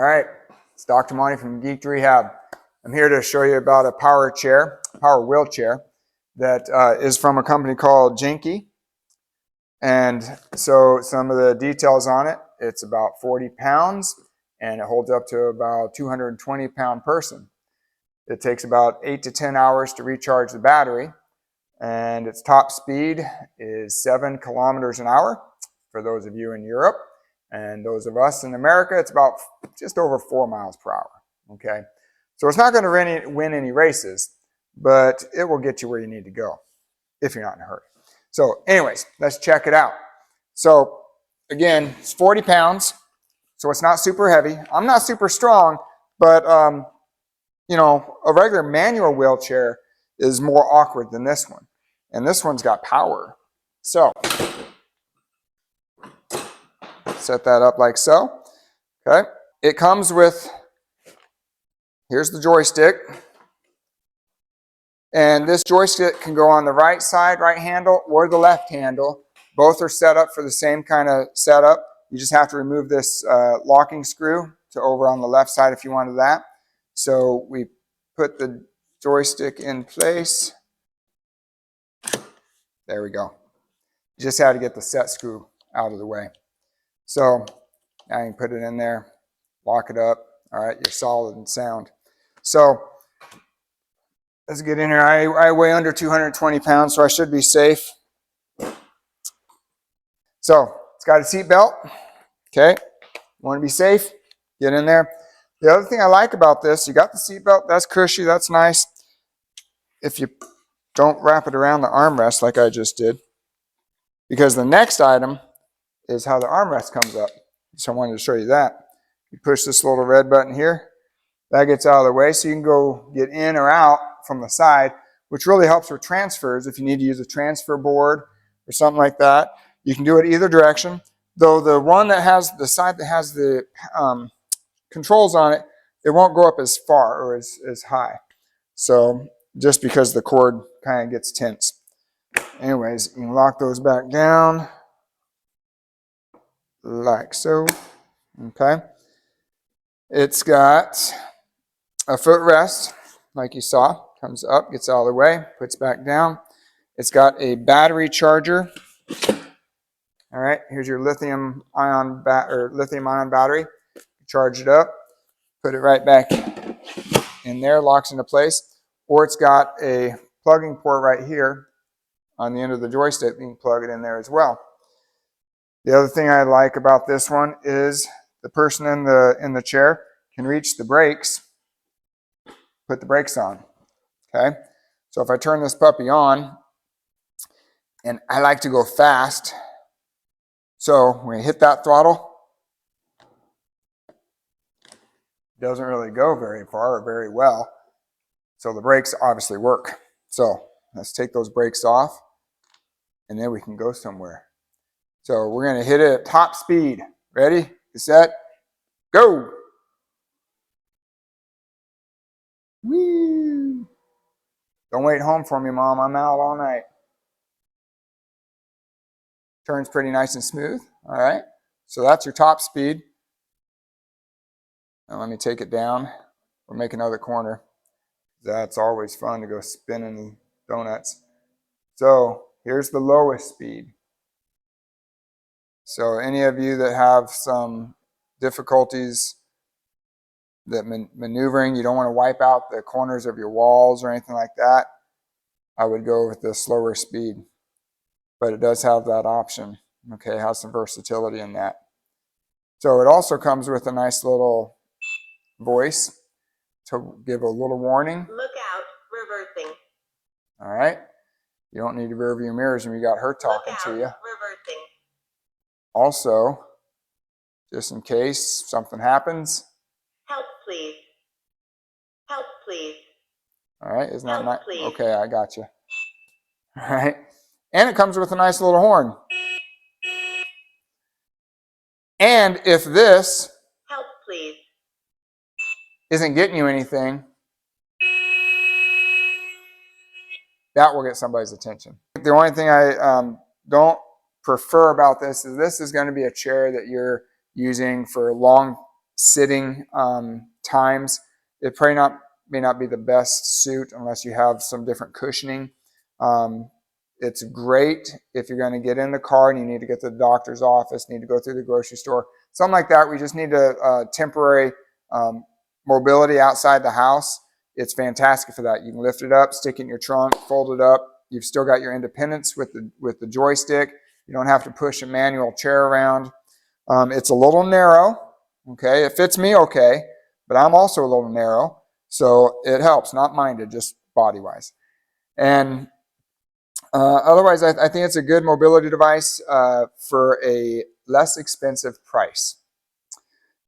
All right, it's Dr. Monte from Geek Rehab. I'm here to show you about a power wheelchair that is from a company called Jinkee. And so some of the details on it, it's about 40 pounds and it holds up to about 220-pound person. It takes about 8 to 10 hours to recharge the battery, and its top speed is 7 kilometers an hour for those of you in Europe. And those of us in America, it's about just over 4 miles per hour, okay? So it's not going to win any races, but it will get you where you need to go if you're not in a hurry. So anyways, let's check it out. So again, it's 40 pounds, so it's not super heavy. I'm not super strong, but you know, a regular manual wheelchair is more awkward than this one. And this one's got power. So set that up like so. Okay. It comes with, here's the joystick. And this joystick can go on the right side, right handle, or the left handle. Both are set up for the same kind of setup. You just have to remove this locking screw to over on the left side if you wanted that. So we put the joystick in place. There we go. You just had to get the set screw out of the way. So now you can put it in there, lock it up. All right, you're solid and sound. So let's get in here. I weigh under 220 pounds, so I should be safe. So it's got a seat belt. Okay, want to be safe? Get in there. The other thing I like about this, you got the seat belt. That's cushy. That's nice. If you don't wrap it around the armrest like I just did, because the next item is how the armrest comes up. So I wanted to show you that. You push this little red button here. That gets out of the way so you can go get in or out from the side, which really helps with transfers. If you need to use a transfer board or something like that, you can do it either direction. Though the one that has the side that has the controls on it, it won't go up as far or as high. So just because the cord kind of gets tense. Anyways, you can lock those back down like so. Okay. It's got a footrest, like you saw. Comes up, gets out of the way, puts back down. It's got a battery charger. All right, here's your lithium-ion battery. Charge it up, put it right back in there, locks into place. Or it's got a plugging port right here on the end of the joystick. You can plug it in there as well. The other thing I like about this one is the person in the chair can reach the brakes, put the brakes on. Okay, so if I turn this puppy on, and I like to go fast, so when you hit that throttle, it doesn't really go very far or very well. So the brakes obviously work. So let's take those brakes off, and then we can go somewhere. So we're going to hit it at top speed. Ready, set, go. Woo. Don't wait home for me, Mom. I'm out all night. Turns pretty nice and smooth. All right. So that's your top speed. Now let me take it down. We'll make another corner. That's always fun to go spinning donuts. So here's the lowest speed. So any of you that have some difficulties that maneuvering, you don't want to wipe out the corners of your walls or anything like that, I would go with the slower speed. But it does have that option. Okay, it has some versatility in that. So it also comes with a nice little voice to give a little warning. Look out, reversing. All right. You don't need to rear view mirrors when you got her talking to you. Reversing. Also, just in case something happens. Help, please. Help, please. All right, isn't that nice? Please. Okay, I got you. All right. And it comes with a nice little horn. And if this help, please, isn't getting you anything, that will get somebody's attention. The only thing I don't prefer about this is going to be a chair that you're using for long sitting times. It may not be the best suit unless you have some different cushioning. It's great if you're going to get in the car and you need to get to the doctor's office, need to go through the grocery store, something like that. We just need a temporary mobility outside the house. It's fantastic for that. You can lift it up, stick it in your trunk, fold it up. You've still got your independence with the joystick. You don't have to push a manual chair around. It's a little narrow. Okay, it fits me okay, but I'm also a little narrow, so it helps. Not minded, just body-wise. And otherwise, I think it's a good mobility device for a less expensive price.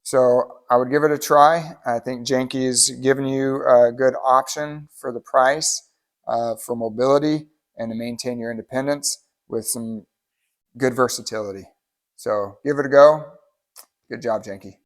So I would give it a try. I think Jinkee's given you a good option for the price, for mobility, and to maintain your independence with some good versatility. So give it a go. Good job, Jinkee.